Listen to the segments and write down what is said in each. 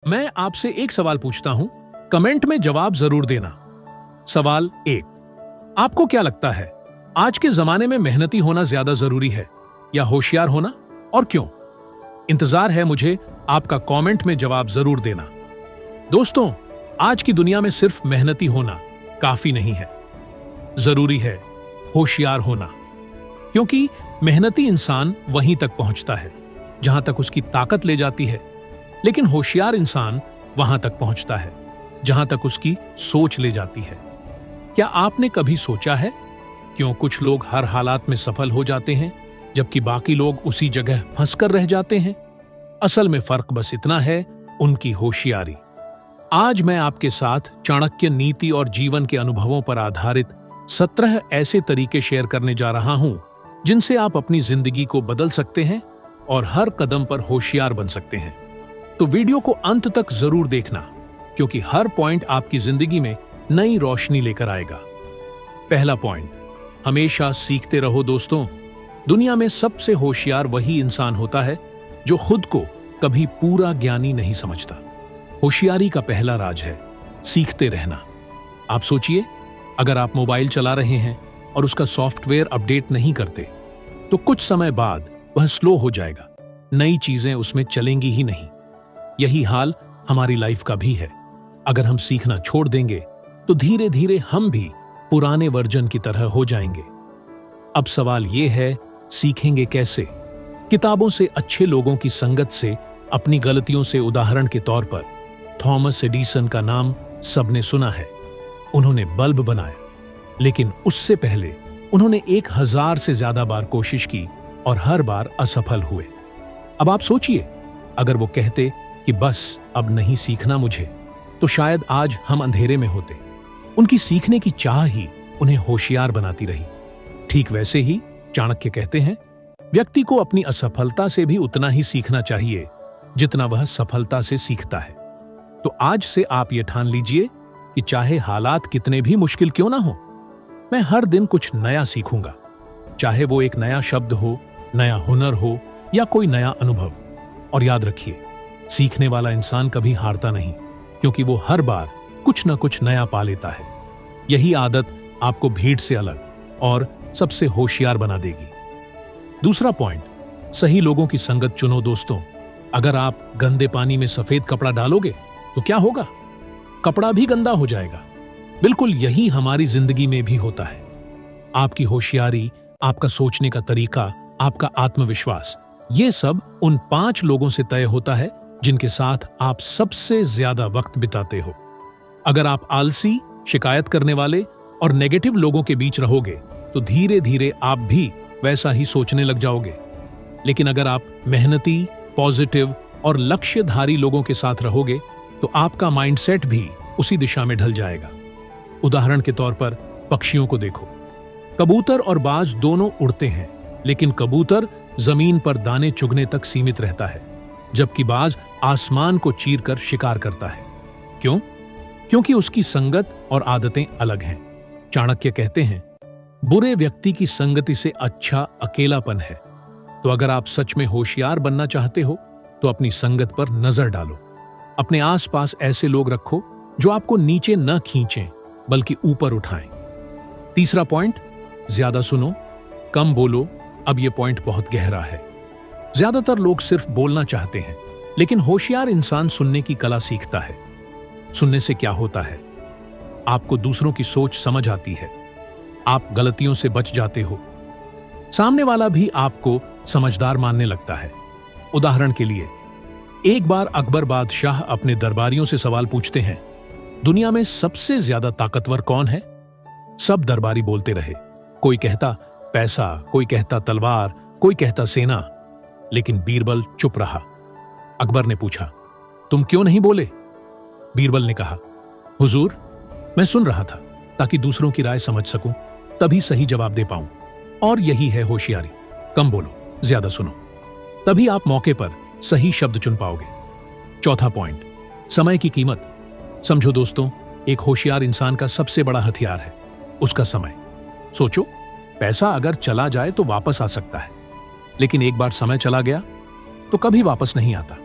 मैं आपसे एक सवाल पूछता हूं, कमेंट में जवाब जरूर देना। सवाल 1, आपको क्या लगता है आज के जमाने में मेहनती होना ज्यादा जरूरी है या होशियार होना, और क्यों? इंतजार है मुझे आपका कमेंट में जवाब जरूर देना। दोस्तों, आज की दुनिया में सिर्फ मेहनती होना काफी नहीं है, जरूरी है होशियार होना, क्योंकि मेहनती इंसान वहीं तक पहुंचता है जहां तक उसकी ताकत ले जाती है, लेकिन होशियार इंसान वहां तक पहुंचता है जहां तक उसकी सोच ले जाती है। क्या आपने कभी सोचा है क्यों कुछ लोग हर हालात में सफल हो जाते हैं जबकि बाकी लोग उसी जगह फंसकर रह जाते हैं? असल में फर्क बस इतना है, उनकी होशियारी। आज मैं आपके साथ चाणक्य नीति और जीवन के अनुभवों पर आधारित 17 ऐसे तरीके शेयर करने जा रहा हूं जिनसे आप अपनी जिंदगी को बदल सकते हैं और हर कदम पर होशियार बन सकते हैं। तो वीडियो को अंत तक जरूर देखना, क्योंकि हर पॉइंट आपकी जिंदगी में नई रोशनी लेकर आएगा। पहला पॉइंट, हमेशा सीखते रहो। दोस्तों, दुनिया में सबसे होशियार वही इंसान होता है जो खुद को कभी पूरा ज्ञानी नहीं समझता। होशियारी का पहला राज है सीखते रहना। आप सोचिए, अगर आप मोबाइल चला रहे हैं और उसका सॉफ्टवेयर अपडेट नहीं करते तो कुछ समय बाद वह स्लो हो जाएगा, नई चीजें उसमें चलेंगी ही नहीं। यही हाल हमारी लाइफ का भी है। अगर हम सीखना छोड़ देंगे तो धीरे धीरे हम भी पुराने वर्जन की तरह हो जाएंगे। अब सवाल यह है, सीखेंगे कैसे? किताबों से, अच्छे लोगों की संगत से, अपनी गलतियों से। उदाहरण के तौर पर थॉमस एडिसन का नाम सबने सुना है। उन्होंने बल्ब बनाया, लेकिन उससे पहले उन्होंने 1000 से ज्यादा बार कोशिश की और हर बार असफल हुए। अब आप सोचिए, अगर वो कहते कि बस अब नहीं सीखना मुझे, तो शायद आज हम अंधेरे में होते। उनकी सीखने की चाह ही उन्हें होशियार बनाती रही। ठीक वैसे ही चाणक्य कहते हैं, व्यक्ति को अपनी असफलता से भी उतना ही सीखना चाहिए जितना वह सफलता से सीखता है। तो आज से आप ये ठान लीजिए कि चाहे हालात कितने भी मुश्किल क्यों ना हो, मैं हर दिन कुछ नया सीखूंगा। चाहे वो एक नया शब्द हो, नया हुनर हो या कोई नया अनुभव। और याद रखिए, सीखने वाला इंसान कभी हारता नहीं, क्योंकि वो हर बार कुछ न कुछ नया पा लेता है। यही आदत आपको भीड़ से अलग और सबसे होशियार बना देगी। दूसरा पॉइंट, सही लोगों की संगत चुनो। दोस्तों, अगर आप गंदे पानी में सफेद कपड़ा डालोगे तो क्या होगा? कपड़ा भी गंदा हो जाएगा। बिल्कुल यही हमारी जिंदगी में भी होता है। आपकी होशियारी, आपका सोचने का तरीका, आपका आत्मविश्वास, ये सब उन 5 लोगों से तय होता है जिनके साथ आप सबसे ज्यादा वक्त बिताते हो। अगर आप आलसी, शिकायत करने वाले और नेगेटिव लोगों के बीच रहोगे तो धीरे धीरे आप भी वैसा ही सोचने लग जाओगे। लेकिन अगर आप मेहनती, पॉजिटिव और लक्ष्यधारी लोगों के साथ रहोगे तो आपका माइंडसेट भी उसी दिशा में ढल जाएगा। उदाहरण के तौर पर पक्षियों को देखो। कबूतर और बाज दोनों उड़ते हैं, लेकिन कबूतर जमीन पर दाने चुगने तक सीमित रहता है, जबकि बाज आसमान को चीरकर शिकार करता है। क्यों? क्योंकि उसकी संगत और आदतें अलग हैं। चाणक्य कहते हैं, बुरे व्यक्ति की संगति से अच्छा अकेलापन है। तो अगर आप सच में होशियार बनना चाहते हो तो अपनी संगत पर नजर डालो। अपने आसपास ऐसे लोग रखो जो आपको नीचे न खींचें बल्कि ऊपर उठाएं। तीसरा पॉइंट, ज्यादा सुनो, कम बोलो। अब यह पॉइंट बहुत गहरा है। ज्यादातर लोग सिर्फ बोलना चाहते हैं, लेकिन होशियार इंसान सुनने की कला सीखता है। सुनने से क्या होता है? आपको दूसरों की सोच समझ आती है, आप गलतियों से बच जाते हो, सामने वाला भी आपको समझदार मानने लगता है। उदाहरण के लिए, एक बार अकबर बादशाह अपने दरबारियों से सवाल पूछते हैं, दुनिया में सबसे ज्यादा ताकतवर कौन है? सब दरबारी बोलते रहे। कोई कहता पैसा, कोई कहता तलवार, कोई कहता सेना, लेकिन बीरबल चुप रहा। अकबर ने पूछा, तुम क्यों नहीं बोले? बीरबल ने कहा, हुजूर, मैं सुन रहा था ताकि दूसरों की राय समझ सकूं, तभी सही जवाब दे पाऊं। और यही है होशियारी, कम बोलो, ज्यादा सुनो, तभी आप मौके पर सही शब्द चुन पाओगे। चौथा पॉइंट, समय की कीमत समझो। दोस्तों, एक होशियार इंसान का सबसे बड़ा हथियार है उसका समय। सोचो, पैसा अगर चला जाए तो वापस आ सकता है, लेकिन एक बार समय चला गया तो कभी वापस नहीं आता।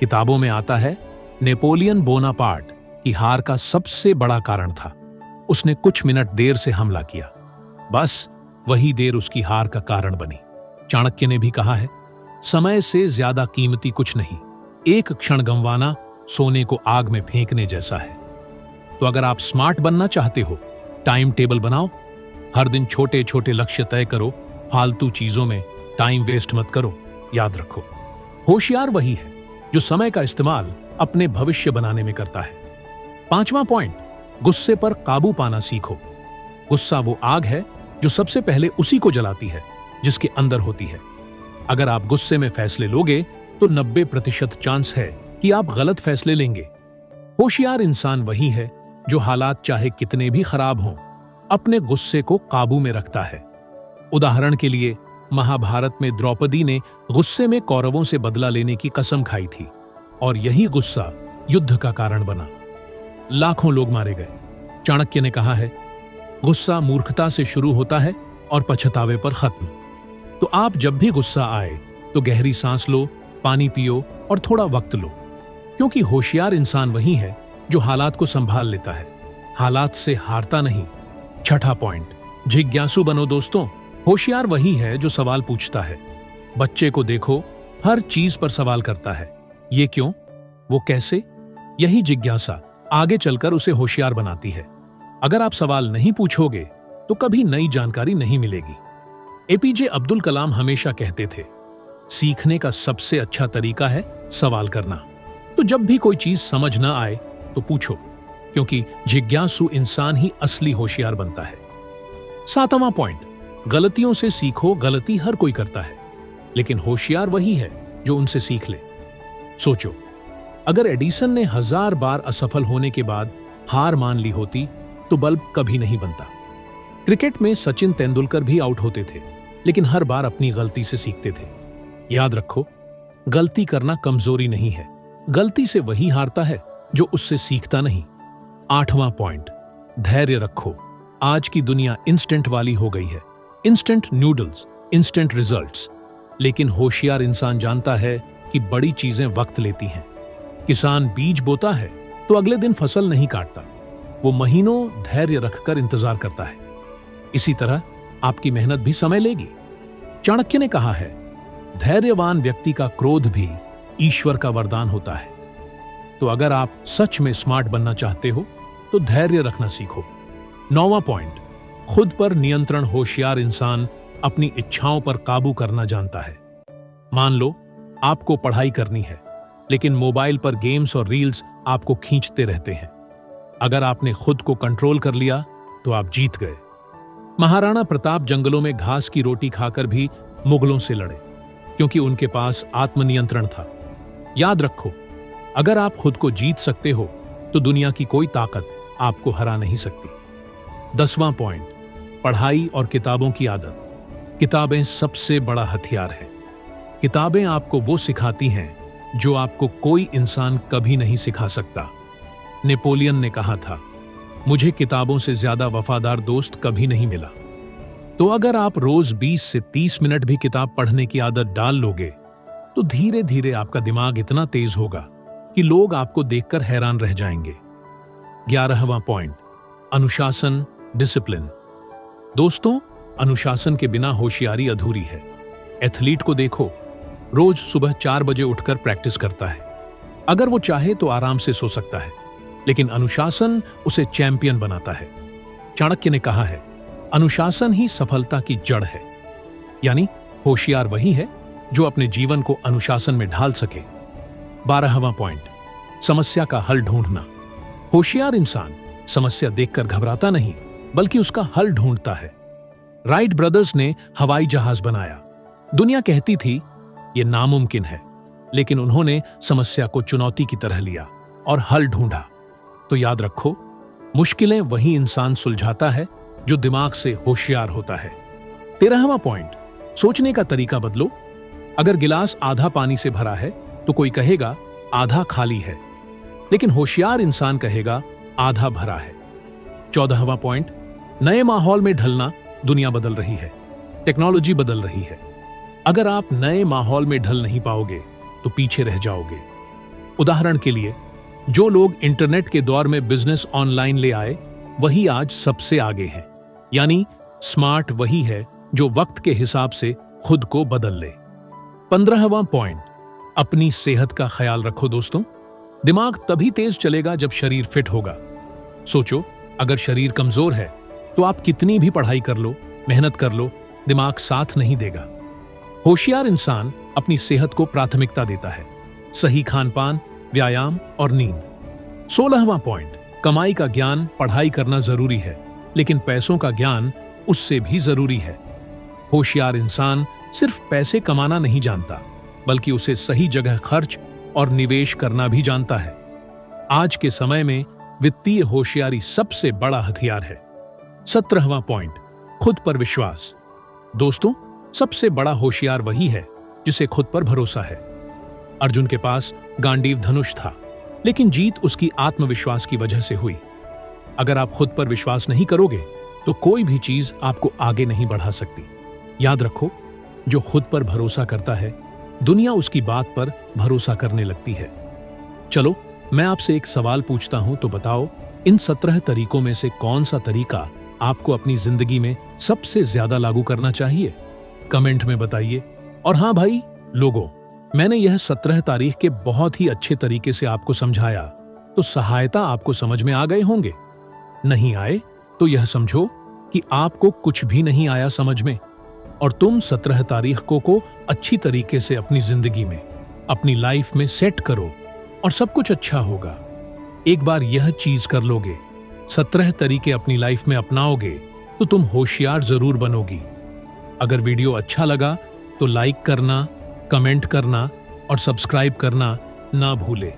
किताबों में आता है, नेपोलियन बोनापार्ट की हार का सबसे बड़ा कारण था उसने कुछ मिनट देर से हमला किया। बस वही देर उसकी हार का कारण बनी। चाणक्य ने भी कहा है, समय से ज्यादा कीमती कुछ नहीं। एक क्षण गंवाना सोने को आग में फेंकने जैसा है। तो अगर आप स्मार्ट बनना चाहते हो, टाइम टेबल बनाओ। हर दिन छोटे छोटे लक्ष्य तय करो। फालतू चीजों में टाइम वेस्ट मत करो। याद रखो, होशियार वही है जो समय का इस्तेमाल अपने भविष्य बनाने में करता है। 5वां पॉइंट, गुस्से पर काबू पाना सीखो। गुस्सा वो आग है जो सबसे पहले उसी को जलाती है जिसके अंदर होती है। अगर आप गुस्से में फैसले लोगे तो 90% चांस है कि आप गलत फैसले लेंगे। होशियार इंसान वही है जो हालात चाहे कितने भी खराब हों, अपने गुस्से को काबू में रखता है। उदाहरण के लिए, महाभारत में द्रौपदी ने गुस्से में कौरवों से बदला लेने की कसम खाई थी और यही गुस्सा युद्ध का कारण बना। लाखों लोग मारे गए। चाणक्य ने कहा है, गुस्सा मूर्खता से शुरू होता है और पछतावे पर खत्म। तो आप जब भी गुस्सा आए तो गहरी सांस लो, पानी पियो और थोड़ा वक्त लो, क्योंकि होशियार इंसान वही है जो हालात को संभाल लेता है, हालात से हारता नहीं। 6ठा पॉइंट, जिज्ञासु बनो दोस्तों। होशियार वही है जो सवाल पूछता है। बच्चे को देखो, हर चीज पर सवाल करता है। ये क्यों, वो कैसे? यही जिज्ञासा आगे चलकर उसे होशियार बनाती है। अगर आप सवाल नहीं पूछोगे तो कभी नई जानकारी नहीं मिलेगी। एपीजे अब्दुल कलाम हमेशा कहते थे, सीखने का सबसे अच्छा तरीका है सवाल करना। तो जब भी कोई चीज समझ ना आए तो पूछो, क्योंकि जिज्ञासु इंसान ही असली होशियार बनता है। 7वां पॉइंट, गलतियों से सीखो। गलती हर कोई करता है, लेकिन होशियार वही है जो उनसे सीख ले। सोचो, अगर एडिसन ने 1000 बार असफल होने के बाद हार मान ली होती तो बल्ब कभी नहीं बनता। क्रिकेट में सचिन तेंदुलकर भी आउट होते थे, लेकिन हर बार अपनी गलती से सीखते थे। याद रखो, गलती करना कमजोरी नहीं है। गलती से वही हारता है जो उससे सीखता नहीं। 8वां पॉइंट, धैर्य रखो। आज की दुनिया इंस्टेंट वाली हो गई है। Instant noodles, instant results. लेकिन होशियार इंसान जानता है कि बड़ी चीजें वक्त लेती हैं। किसान बीज बोता है तो अगले दिन फसल नहीं काटता, वो महीनों धैर्य रखकर इंतजार करता है। इसी तरह आपकी मेहनत भी समय लेगी। चाणक्य ने कहा है, धैर्यवान व्यक्ति का क्रोध भी ईश्वर का वरदान होता है। तो अगर आप सच में स्मार्ट बनना चाहते हो तो धैर्य रखना सीखो। 9वां पॉइंट, खुद पर नियंत्रण। होशियार इंसान अपनी इच्छाओं पर काबू करना जानता है। मान लो आपको पढ़ाई करनी है, लेकिन मोबाइल पर गेम्स और रील्स आपको खींचते रहते हैं। अगर आपने खुद को कंट्रोल कर लिया तो आप जीत गए। महाराणा प्रताप जंगलों में घास की रोटी खाकर भी मुगलों से लड़े, क्योंकि उनके पास आत्मनियंत्रण था। याद रखो, अगर आप खुद को जीत सकते हो तो दुनिया की कोई ताकत आपको हरा नहीं सकती। 10वां पॉइंट, पढ़ाई और किताबों की आदत। किताबें सबसे बड़ा हथियार है। किताबें आपको वो सिखाती हैं जो आपको कोई इंसान कभी नहीं सिखा सकता। नेपोलियन ने कहा था, मुझे किताबों से ज्यादा वफादार दोस्त कभी नहीं मिला। तो अगर आप रोज 20 से 30 मिनट भी किताब पढ़ने की आदत डाल लोगे तो धीरे धीरे आपका दिमाग इतना तेज होगा कि लोग आपको देखकर हैरान रह जाएंगे। 11वां पॉइंट, अनुशासन, डिसिप्लिन। दोस्तों, अनुशासन के बिना होशियारी अधूरी है। एथलीट को देखो, रोज सुबह 4 बजे उठकर प्रैक्टिस करता है। अगर वो चाहे तो आराम से सो सकता है, लेकिन अनुशासन उसे चैंपियन बनाता है। चाणक्य ने कहा है, अनुशासन ही सफलता की जड़ है। यानी होशियार वही है जो अपने जीवन को अनुशासन में ढाल सके। 12वां पॉइंट, समस्या का हल ढूंढना। होशियार इंसान समस्या देखकर घबराता नहीं, बल्कि उसका हल ढूंढता है। राइट ब्रदर्स ने हवाई जहाज बनाया। दुनिया कहती थी यह नामुमकिन है, लेकिन उन्होंने समस्या को चुनौती की तरह लिया और हल ढूंढा। तो याद रखो, मुश्किलें वही इंसान सुलझाता है जो दिमाग से होशियार होता है। 13वां पॉइंट, सोचने का तरीका बदलो। अगर गिलास आधा पानी से भरा है तो कोई कहेगा आधा खाली है, लेकिन होशियार इंसान कहेगा आधा भरा है। 14वां पॉइंट, नए माहौल में ढलना। दुनिया बदल रही है, टेक्नोलॉजी बदल रही है। अगर आप नए माहौल में ढल नहीं पाओगे तो पीछे रह जाओगे। उदाहरण के लिए, जो लोग इंटरनेट के दौर में बिजनेस ऑनलाइन ले आए, वही आज सबसे आगे हैं। यानी स्मार्ट वही है जो वक्त के हिसाब से खुद को बदल ले। 15वां पॉइंट, अपनी सेहत का ख्याल रखो दोस्तों। दिमाग तभी तेज चलेगा जब शरीर फिट होगा। सोचो, अगर शरीर कमजोर है तो आप कितनी भी पढ़ाई कर लो, मेहनत कर लो, दिमाग साथ नहीं देगा। होशियार इंसान अपनी सेहत को प्राथमिकता देता है। सही खान-पान, व्यायाम और नींद। 16वां पॉइंट, कमाई का ज्ञान, पढ़ाई करना जरूरी है, लेकिन पैसों का ज्ञान उससे भी जरूरी है। होशियार इंसान सिर्फ पैसे कमाना नहीं जानता, बल्कि उसे सही जगह खर्च और निवेश करना भी जानता है। आज के समय में वित्तीय होशियारी सबसे बड़ा हथियार है। 17वां पॉइंट, खुद पर विश्वास। दोस्तों, सबसे बड़ा होशियार वही है जिसे खुद पर भरोसा है। अर्जुन के पास गांडीव धनुष था, लेकिन जीत उसकी आत्मविश्वास की वजह से हुई। अगर आप खुद पर विश्वास नहीं करोगे तो कोई भी चीज आपको आगे नहीं बढ़ा सकती। याद रखो, जो खुद पर भरोसा करता है, दुनिया उसकी बात पर भरोसा करने लगती है। चलो, मैं आपसे एक सवाल पूछता हूं, तो बताओ, इन 17 तरीकों में से कौन सा तरीका आपको अपनी जिंदगी में सबसे ज्यादा लागू करना चाहिए? कमेंट में बताइए। और हाँ भाई लोगों, मैंने यह 17 तारीख के बहुत ही अच्छे तरीके से आपको समझाया, तो सहायता आपको समझ में आ गए होंगे। नहीं आए तो यह समझो कि आपको कुछ भी नहीं आया समझ में, और तुम 17 तारीख को अच्छी तरीके से अपनी जिंदगी में, अपनी लाइफ में सेट करो और सब कुछ अच्छा होगा। एक बार यह चीज कर लोगे, 17 तरीके अपनी लाइफ में अपनाओगे, तो तुम होशियार जरूर बनोगी। अगर वीडियो अच्छा लगा तो लाइक करना, कमेंट करना और सब्सक्राइब करना ना भूले।